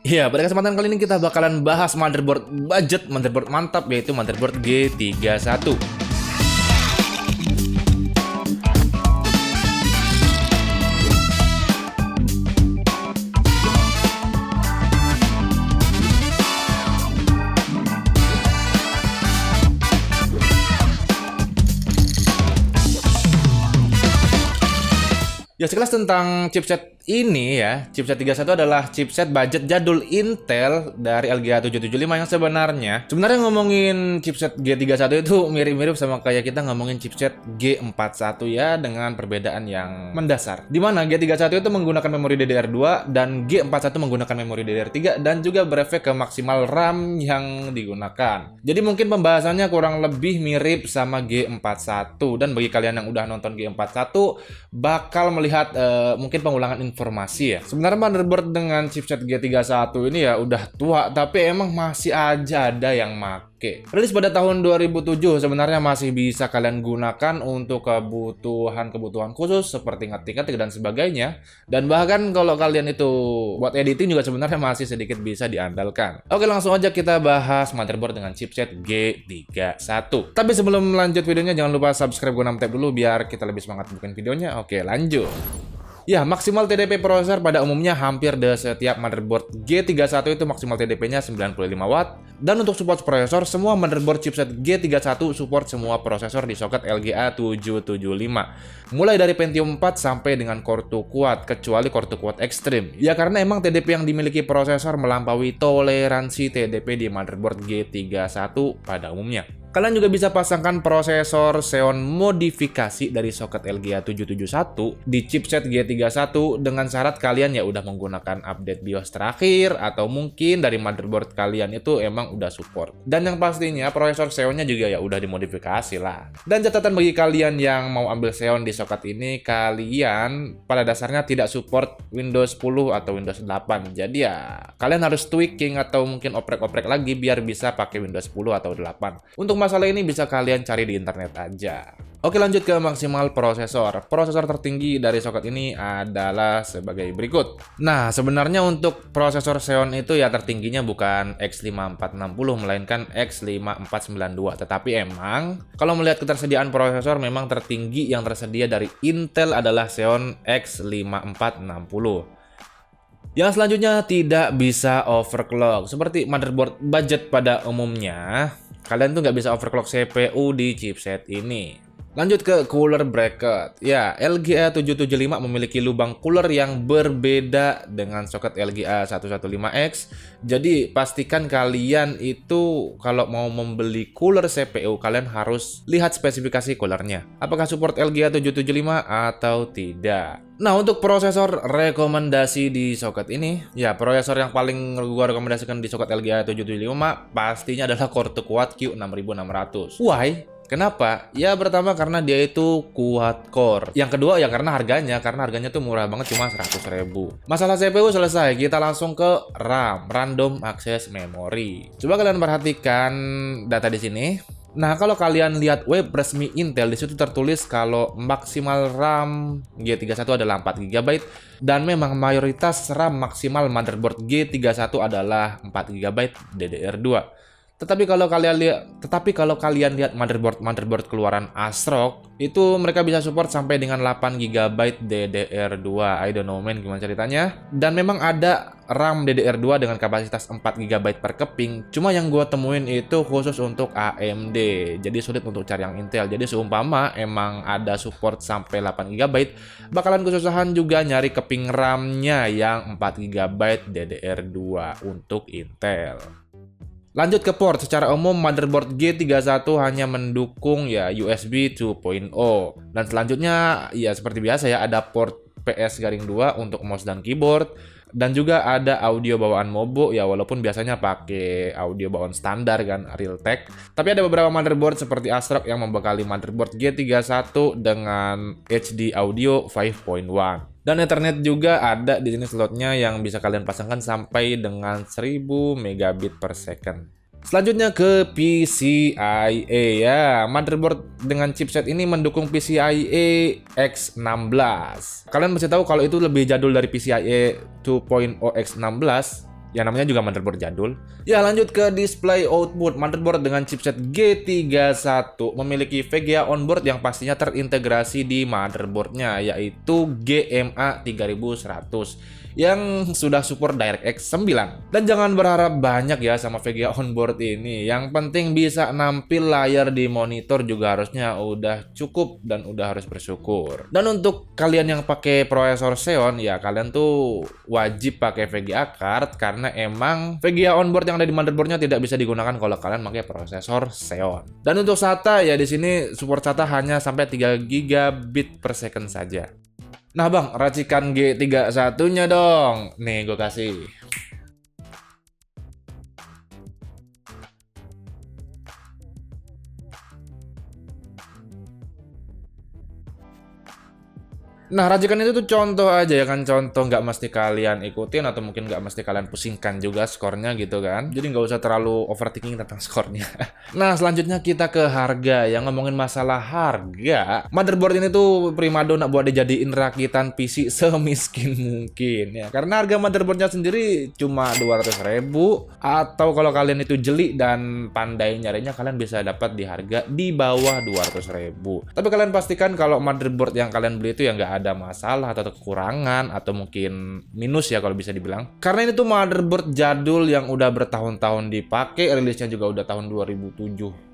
Iya, pada kesempatan kali ini kita bakalan bahas motherboard budget, motherboard mantap, yaitu motherboard G31. Ya, sekilas tentang chipset ini ya, chipset 31 adalah chipset budget jadul Intel dari LGA 775 yang sebenarnya ngomongin chipset G31 itu mirip-mirip sama kayak kita ngomongin chipset G41 ya, dengan perbedaan yang mendasar. Dimana G31 itu menggunakan memori DDR2 dan G41 menggunakan memori DDR3 dan juga berefek ke maksimal RAM yang digunakan. Jadi mungkin pembahasannya kurang lebih mirip sama G41, dan bagi kalian yang udah nonton G41 bakal melihat mungkin pengulangan informasi ya. Sebenarnya motherboard dengan chipset G31 ini ya udah tua, tapi emang masih aja ada yang make. Rilis pada tahun 2007, sebenarnya masih bisa kalian gunakan untuk kebutuhan khusus seperti ngetik-ngetik dan sebagainya. Dan bahkan kalau kalian itu buat editing juga sebenarnya masih sedikit bisa diandalkan. Oke, langsung aja kita bahas motherboard dengan chipset G31. Tapi sebelum lanjut videonya, jangan lupa subscribe guna tab dulu biar kita lebih semangat bikin videonya. Oke, lanjut. Ya, maksimal TDP prosesor pada umumnya hampir di setiap motherboard G31 itu maksimal TDP-nya 95 Watt. Dan untuk support prosesor, semua motherboard chipset G31 support semua prosesor di soket LGA 775. Mulai dari Pentium 4 sampai dengan Core 2 Quad, kecuali Core 2 Quad Extreme. Ya, karena emang TDP yang dimiliki prosesor melampaui toleransi TDP di motherboard G31 pada umumnya. Kalian juga bisa pasangkan prosesor Xeon modifikasi dari soket LGA 771 di chipset G31 dengan syarat kalian ya udah menggunakan update BIOS terakhir, atau mungkin dari motherboard kalian itu emang udah support. Dan yang pastinya prosesor Xeonnya juga ya udah dimodifikasi lah. Dan catatan bagi kalian yang mau ambil Xeon di soket ini, kalian pada dasarnya tidak support Windows 10 atau Windows 8. Jadi ya kalian harus tweaking atau mungkin oprek-oprek lagi biar bisa pakai Windows 10 atau 8. Untuk masalah ini bisa kalian cari di internet aja. Oke, lanjut ke maksimal prosesor. Prosesor tertinggi dari soket ini adalah sebagai berikut. Nah, sebenarnya untuk prosesor Xeon itu ya tertingginya bukan X5460 melainkan X5492. Tetapi emang kalau melihat ketersediaan prosesor, memang tertinggi yang tersedia dari Intel adalah Xeon X5460. Yang selanjutnya tidak bisa overclock. Seperti motherboard budget pada umumnya, kalian tuh nggak bisa overclock CPU di chipset ini. Lanjut ke cooler bracket. Ya, LGA 775 memiliki lubang cooler yang berbeda dengan soket LGA 115X. Jadi pastikan kalian itu kalau mau membeli cooler CPU, kalian harus lihat spesifikasi coolernya. Apakah support LGA 775 atau tidak. Nah, untuk prosesor rekomendasi di soket ini, ya prosesor yang paling gua rekomendasikan di soket LGA 775 pastinya adalah Core 2 Quad Q6600. Why? Kenapa? Ya pertama karena dia itu kuat core. Yang kedua ya karena harganya tuh murah banget, cuma 100.000. Masalah CPU selesai, kita langsung ke RAM, Random Access Memory. Coba kalian perhatikan data di sini. Nah, kalau kalian lihat web resmi Intel, di situ tertulis kalau maksimal RAM G31 adalah 4 GB, dan memang mayoritas RAM maksimal motherboard G31 adalah 4 GB DDR2. Tetapi kalau kalian lihat motherboard keluaran ASRock, itu mereka bisa support sampai dengan 8 GB DDR2. I don't know man, gimana ceritanya. Dan memang ada RAM DDR2 dengan kapasitas 4 GB per keping. Cuma yang gue temuin itu khusus untuk AMD. Jadi sulit untuk cari yang Intel. Jadi seumpama emang ada support sampai 8 GB, bakalan kesusahan juga nyari keping RAM-nya yang 4 GB DDR2 untuk Intel. Lanjut ke port, secara umum motherboard G31 hanya mendukung ya USB 2.0. Dan selanjutnya ya seperti biasa ya, ada port PS-2 untuk mouse dan keyboard. Dan juga ada audio bawaan Mobo ya, walaupun biasanya pakai audio bawaan standar kan, Realtek. Tapi ada beberapa motherboard seperti ASRock yang membekali motherboard G31 dengan HD audio 5.1. Dan Ethernet juga ada di sini slotnya yang bisa kalian pasangkan sampai dengan 1000 megabit per second. Selanjutnya ke PCIe ya. Motherboard dengan chipset ini mendukung PCIe X16. Kalian mesti tahu kalau itu lebih jadul dari PCIe 2.0 X16. Ya namanya juga motherboard jadul. Ya lanjut ke display output. Motherboard dengan chipset G31 memiliki VGA onboard yang pastinya terintegrasi di motherboardnya, yaitu GMA 3100 yang sudah support DirectX 9. Dan jangan berharap banyak ya sama VGA onboard ini. Yang penting bisa nampil layar di monitor juga harusnya udah cukup dan udah harus bersyukur. Dan untuk kalian yang pakai prosesor Xeon ya kalian tuh wajib pakai VGA card karena emang VGA onboard yang ada di motherboardnya tidak bisa digunakan kalau kalian pakai prosesor Xeon. Dan untuk SATA ya di sini support SATA hanya sampai 3 gigabit per second saja. Nah bang, racikan G31-nya dong. Nih gue kasih. Nah, racikan itu tuh contoh aja ya kan, contoh nggak mesti kalian ikutin atau mungkin nggak mesti kalian pusingkan juga skornya gitu kan. Jadi nggak usah terlalu overthinking tentang skornya. Nah, selanjutnya kita ke harga. Yang ngomongin masalah harga, motherboard ini tuh primadona buat dijadiin rakitan PC semiskin mungkin ya. Karena harga motherboardnya sendiri cuma 200.000 atau kalau kalian itu jeli dan pandai nyarinya kalian bisa dapat di harga di bawah 200.000. Tapi kalian pastikan kalau motherboard yang kalian beli itu ya nggak ada masalah atau kekurangan atau mungkin minus ya kalau bisa dibilang. Karena ini tuh motherboard jadul yang udah bertahun-tahun dipakai, rilisnya juga udah tahun 2007,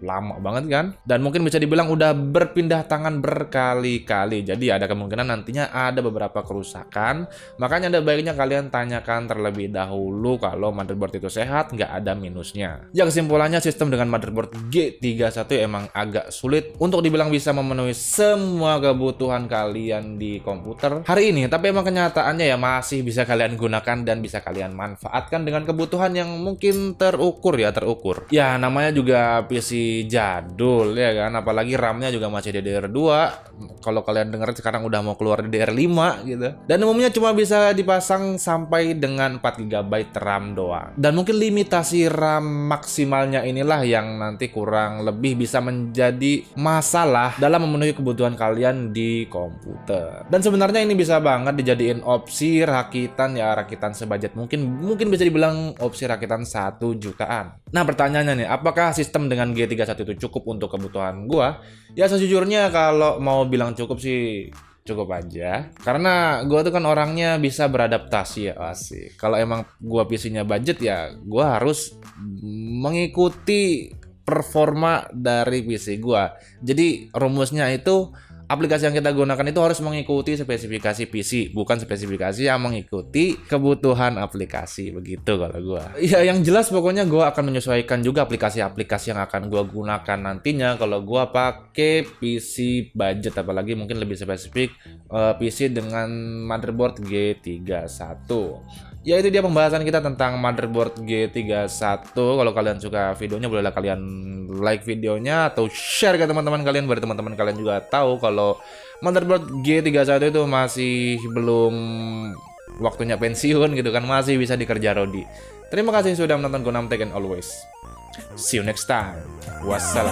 lama banget kan? Dan mungkin bisa dibilang udah berpindah tangan berkali-kali. Jadi ada kemungkinan nantinya ada beberapa kerusakan. Makanya ada baiknya kalian tanyakan terlebih dahulu kalau motherboard itu sehat, nggak ada minusnya. Ya kesimpulannya sistem dengan motherboard G31 emang agak sulit untuk dibilang bisa memenuhi semua kebutuhan kalian di komputer hari ini, tapi emang kenyataannya ya masih bisa kalian gunakan dan bisa kalian manfaatkan dengan kebutuhan yang mungkin terukur. Ya namanya juga PC jadul ya kan, apalagi RAM-nya juga masih DDR2. Kalau kalian dengar sekarang udah mau keluar DDR5 gitu. Dan umumnya cuma bisa dipasang sampai dengan 4 GB RAM doang. Dan mungkin limitasi RAM maksimalnya inilah yang nanti kurang lebih bisa menjadi masalah dalam memenuhi kebutuhan kalian di komputer. Dan sebenarnya ini bisa banget dijadiin opsi rakitan ya, rakitan sebudget mungkin bisa dibilang opsi rakitan 1 jutaan. Nah pertanyaannya nih, apakah sistem dengan G31 itu cukup untuk kebutuhan gua? Ya sejujurnya kalau mau bilang cukup sih cukup aja. Karena gua tuh kan orangnya bisa beradaptasi ya, asik. Kalau emang gua PC-nya budget ya gua harus mengikuti performa dari PC gua. Jadi rumusnya itu aplikasi yang kita gunakan itu harus mengikuti spesifikasi PC, bukan spesifikasi yang mengikuti kebutuhan aplikasi, begitu kalau gua. Ya yang jelas pokoknya gua akan menyesuaikan juga aplikasi-aplikasi yang akan gua gunakan nantinya kalau gua pakai PC budget, apalagi mungkin lebih spesifik PC dengan motherboard G31. Ya itu dia pembahasan kita tentang motherboard G31. Kalau kalian suka videonya bolehlah kalian like videonya atau share ke teman-teman kalian biar teman-teman kalian juga tahu kalau motherboard G31 itu masih belum waktunya pensiun gitu kan, masih bisa dikerja Rodi. Terima kasih sudah menonton Gonam Tech and always see you next time. Wassalam.